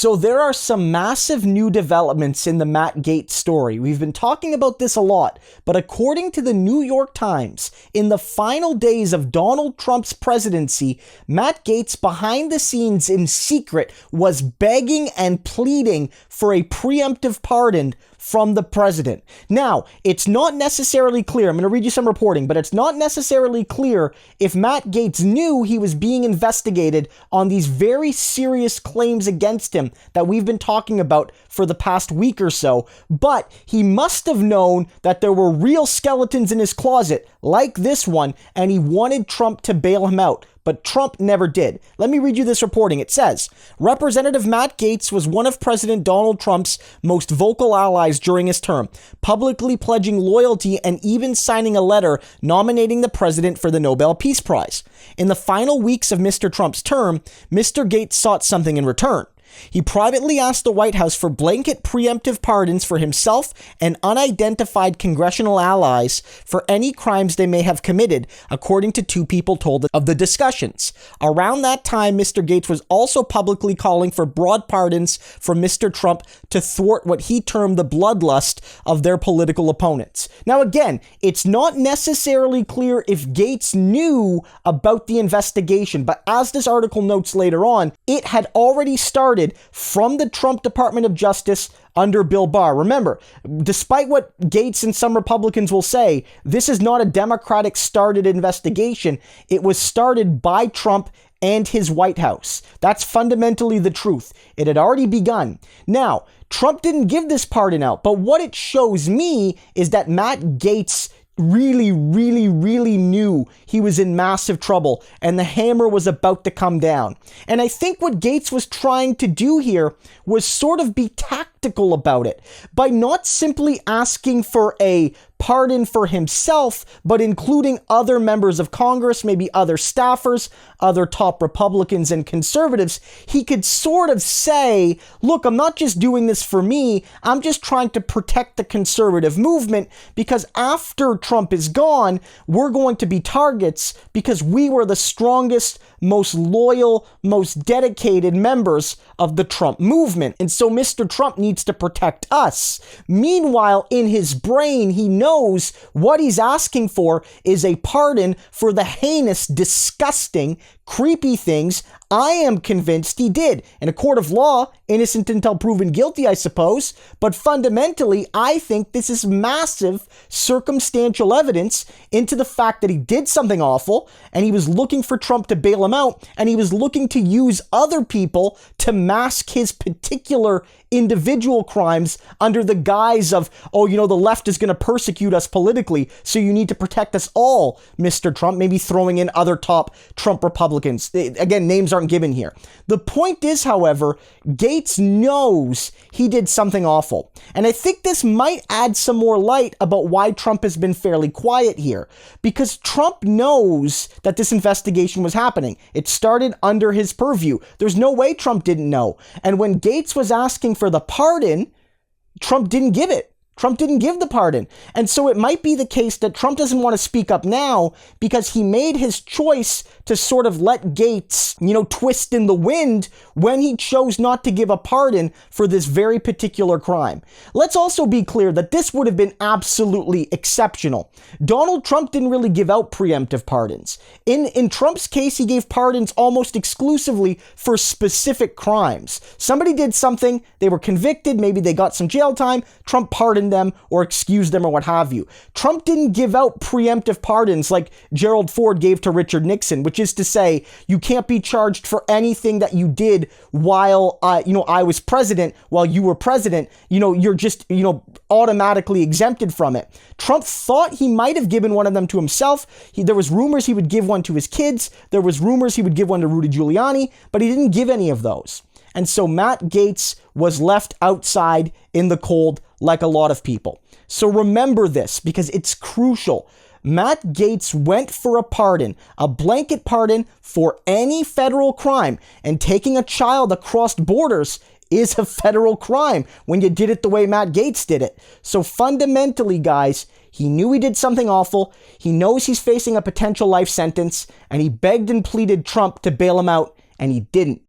So there are some massive new developments in the Matt Gaetz story. We've been talking about this a lot, but according to the New York Times, in the final days of Donald Trump's presidency, Matt Gaetz behind the scenes in secret was begging and pleading for a preemptive pardon from the president. Now, it's not necessarily clear, I'm going to read you some reporting, but it's not necessarily clear if Matt Gaetz knew he was being investigated on these very serious claims against him that we've been talking about for the past week or so, but he must have known that there were real skeletons in his closet, like this one, and he wanted Trump to bail him out. But Trump never did. Let me read you this reporting. It says, Representative Matt Gaetz was one of President Donald Trump's most vocal allies during his term, publicly pledging loyalty and even signing a letter nominating the president for the Nobel Peace Prize. In the final weeks of Mr. Trump's term, Mr. Gaetz sought something in return. He privately asked the White House for blanket preemptive pardons for himself and unidentified congressional allies for any crimes they may have committed, according to two people told of the discussions. Around that time, Mr. Gaetz was also publicly calling for broad pardons for Mr. Trump to thwart what he termed the bloodlust of their political opponents. Now again, it's not necessarily clear if Gaetz knew about the investigation, but as this article notes later on, it had already started from the Trump Department of Justice under Bill Barr. Remember, despite what Gaetz and some Republicans will say, this is not a Democratic started investigation. It was started by Trump and his White House. That's fundamentally the truth. It had already begun. Now, Trump didn't give this pardon out, but what it shows me is that Matt Gaetz really knew he was in massive trouble and the hammer was about to come down. And I think what Gaetz was trying to do here was sort of be tactical about it by not simply asking for a pardon for himself, but including other members of Congress, maybe other staffers, other top Republicans and conservatives. He could sort of say, look, I'm not just doing this for me, I'm just trying to protect the conservative movement because after Trump is gone, we're going to be targets because we were the strongest, most loyal, most dedicated members of the Trump movement. And so Mr. Trump needs to protect us. Meanwhile, in his brain, he knows what he's asking for is a pardon for the heinous, disgusting, creepy things I am convinced he did. In a court of law, innocent until proven guilty, I suppose. But fundamentally, I think this is massive circumstantial evidence into the fact that he did something awful and he was looking for Trump to bail him out and he was looking to use other people to mask his particular individual crimes under the guise of, oh, you know, the left is going to persecute us politically, so you need to protect us all, Mr. Trump, maybe throwing in other top Trump Republicans. Again, names aren't given here. The point is, however, Gaetz knows he did something awful. And I think this might add some more light about why Trump has been fairly quiet here. Because Trump knows that this investigation was happening. It started under his purview. There's no way Trump didn't know. And when Gaetz was asking for the pardon, Trump didn't give it. Trump didn't give the pardon. And so it might be the case that Trump doesn't want to speak up now because he made his choice to sort of let Gaetz, twist in the wind when he chose not to give a pardon for this very particular crime. Let's also be clear that this would have been absolutely exceptional. Donald Trump didn't really give out preemptive pardons. In Trump's case, he gave pardons almost exclusively for specific crimes. Somebody did something, they were convicted, maybe they got some jail time, Trump pardoned them or excused them or what have you. Trump didn't give out preemptive pardons like Gerald Ford gave to Richard Nixon, which is to say you can't be charged for anything that you did while I was president, while you were president. You're just automatically exempted from it. Trump thought he might have given one of them to himself. There was rumors he would give one to his kids. There was rumors he would give one to Rudy Giuliani, but he didn't give any of those. And so Matt Gaetz was left outside in the cold like a lot of people. So remember this because it's crucial. Matt Gaetz went for a pardon, a blanket pardon for any federal crime, and taking a child across borders is a federal crime when you did it the way Matt Gaetz did it. So fundamentally, guys, he knew he did something awful. He knows he's facing a potential life sentence, and he begged and pleaded Trump to bail him out, and he didn't.